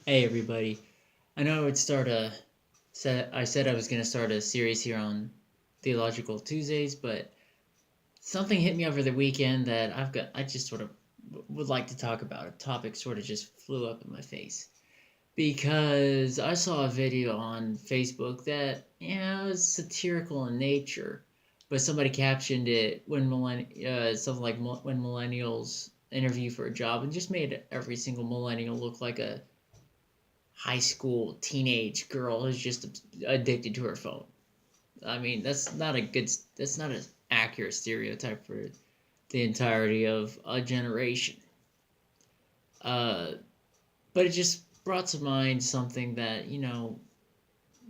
Hey everybody. I know I would start a I said I was going to start a series here on Theological Tuesdays, but something hit me over the weekend that I just sort of would like to talk about. A topic sort of just flew up in my face because I saw a video on Facebook that was satirical in nature, but somebody captioned it something like when millennials interview for a job and just made every single millennial look like a high school teenage girl who's just addicted to her phone. I mean, that's not an accurate stereotype for the entirety of a generation. Uh, but it just brought to mind something that,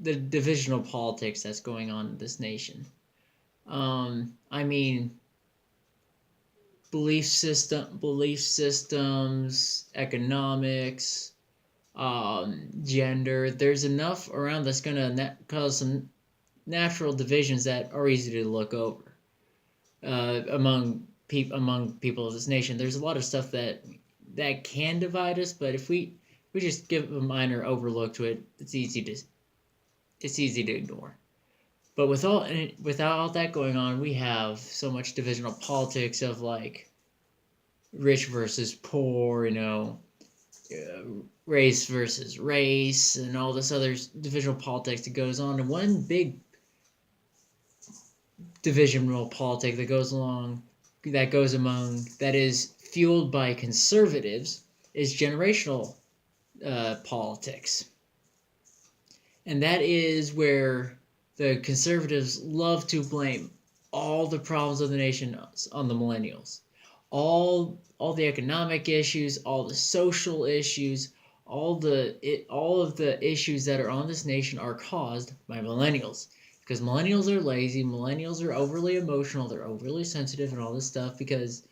the divisional politics that's going on in this nation. I mean, belief systems, economics, gender. There's enough around that's gonna cause some natural divisions that are easy to look over among people of this nation. There's a lot of stuff that can divide us, but if we just give a minor overlook to it, it's easy to ignore. But without all that going on, we have so much divisional politics of like rich versus poor, uh, race versus race, and all this other divisional politics that goes on. And one big divisional politic that goes among that is fueled by conservatives is generational politics, and that is where the conservatives love to blame all the problems of the nation on the millennials, all the economic issues, all the social issues, all of the issues that are on this nation are caused by millennials, because millennials are lazy, millennials are overly emotional, they're overly sensitive and all this stuff, because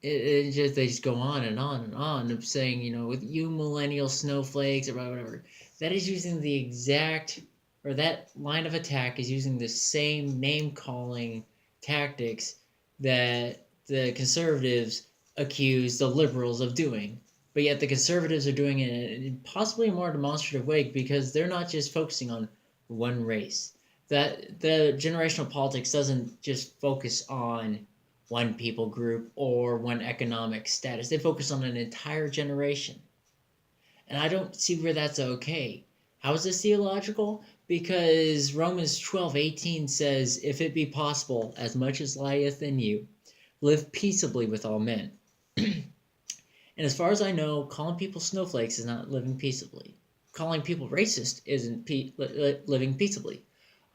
it just they just go on and on and on of saying, with you millennial snowflakes or whatever. That is using the exact, or that line of attack is using the same name calling tactics that the conservatives accuse the liberals of doing. But yet the conservatives are doing it in possibly a more demonstrative way, because they're not just focusing on one race. That the generational politics doesn't just focus on one people group or one economic status. They focus on an entire generation. And I don't see where that's okay. How is this theological? Because Romans 12:18 says, "If it be possible, as much as lieth in you, live peaceably with all men." And as far as I know, calling people snowflakes is not living peaceably. Calling people racist isn't living peaceably.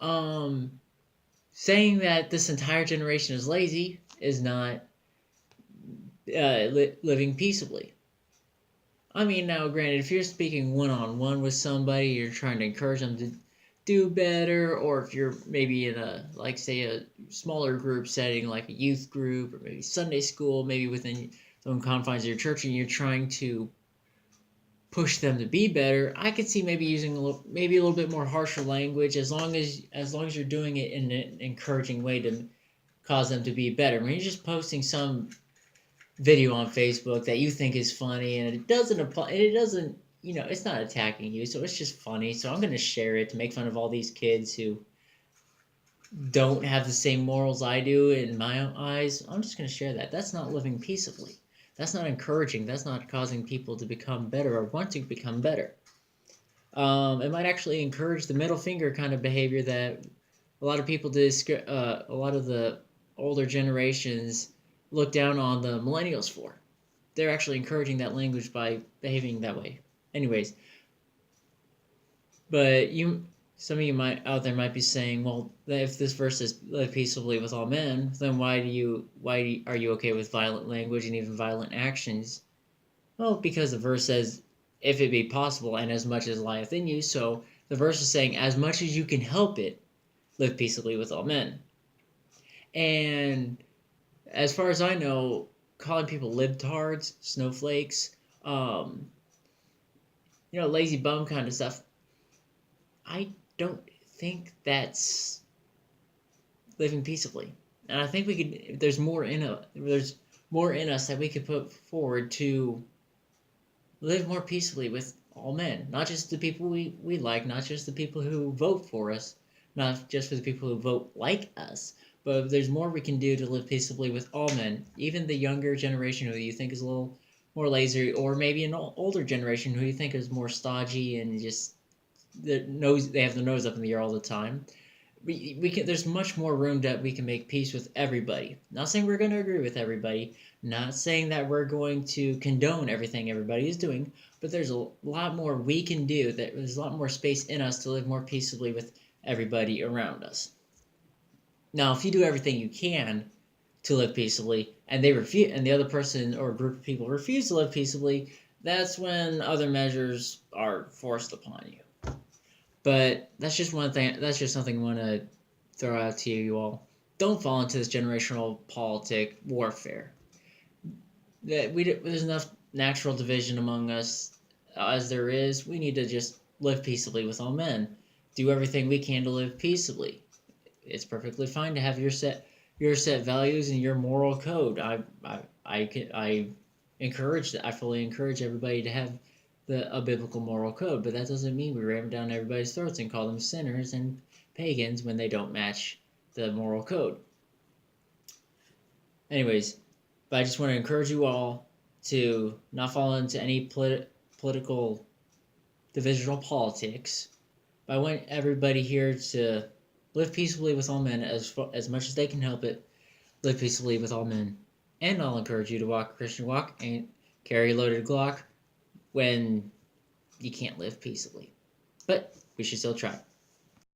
Um, Saying that this entire generation is lazy is not living peaceably. I mean, now, granted, if you're speaking one on one with somebody, you're trying to encourage them to do better, or if you're maybe in like, say, a smaller group setting, like a youth group, or maybe Sunday school, maybe within some confines of your church, and you're trying to push them to be better, I could see maybe using maybe a little bit more harsher language, as long as you're doing it in an encouraging way to cause them to be better. When you're just posting some video on Facebook that you think is funny and it doesn't apply, and it doesn't, it's not attacking you, so it's just funny. So I'm going to share it to make fun of all these kids who don't have the same morals I do in my eyes. I'm just going to share that. That's not living peaceably. That's not encouraging. That's not causing people to become better or want to become better. It might actually encourage the middle finger kind of behavior that a lot of people a lot of the older generations look down on the millennials for. They're actually encouraging that language by behaving that way. Anyways, but some of you might out there might be saying, well, if this verse is live peaceably with all men, then why are you okay with violent language and even violent actions? Well, because the verse says, if it be possible, and as much as lieth in you. So the verse is saying, as much as you can help it, live peaceably with all men. And as far as I know, calling people libtards, snowflakes, lazy bum kind of stuff, I don't think that's living peaceably. And I think we could. There's more in us that we could put forward to live more peaceably with all men, not just the people we like, not just the people who vote for us, not just for the people who vote like us, but there's more we can do to live peaceably with all men, even the younger generation who you think is a little more lazy, or maybe an older generation who you think is more stodgy and just they have the nose up in the air all the time. We can there's much more room that we can make peace with everybody. Not saying we're going to agree with everybody, not saying that we're going to condone everything everybody is doing, but there's a lot more we can do. That there's a lot more space in us to live more peaceably with everybody around us. Now, if you do everything you can to live peaceably, and they refuse, and the other person or group of people refuse to live peaceably, that's when other measures are forced upon you. But that's just one thing. That's just something I want to throw out to you all. Don't fall into this generational politic warfare. There's enough natural division among us as there is. We need to just live peaceably with all men. Do everything we can to live peaceably. It's perfectly fine to have your set values and your moral code. I encourage that. I fully encourage everybody to have a biblical moral code, but that doesn't mean we ram down everybody's throats and call them sinners and pagans when they don't match the moral code. Anyways, but I just want to encourage you all to not fall into any political divisional politics. But I want everybody here to live peaceably with all men as much as they can help it. Live peaceably with all men. And I'll encourage you to walk a Christian walk and carry a loaded Glock when you can't live peaceably. But we should still try.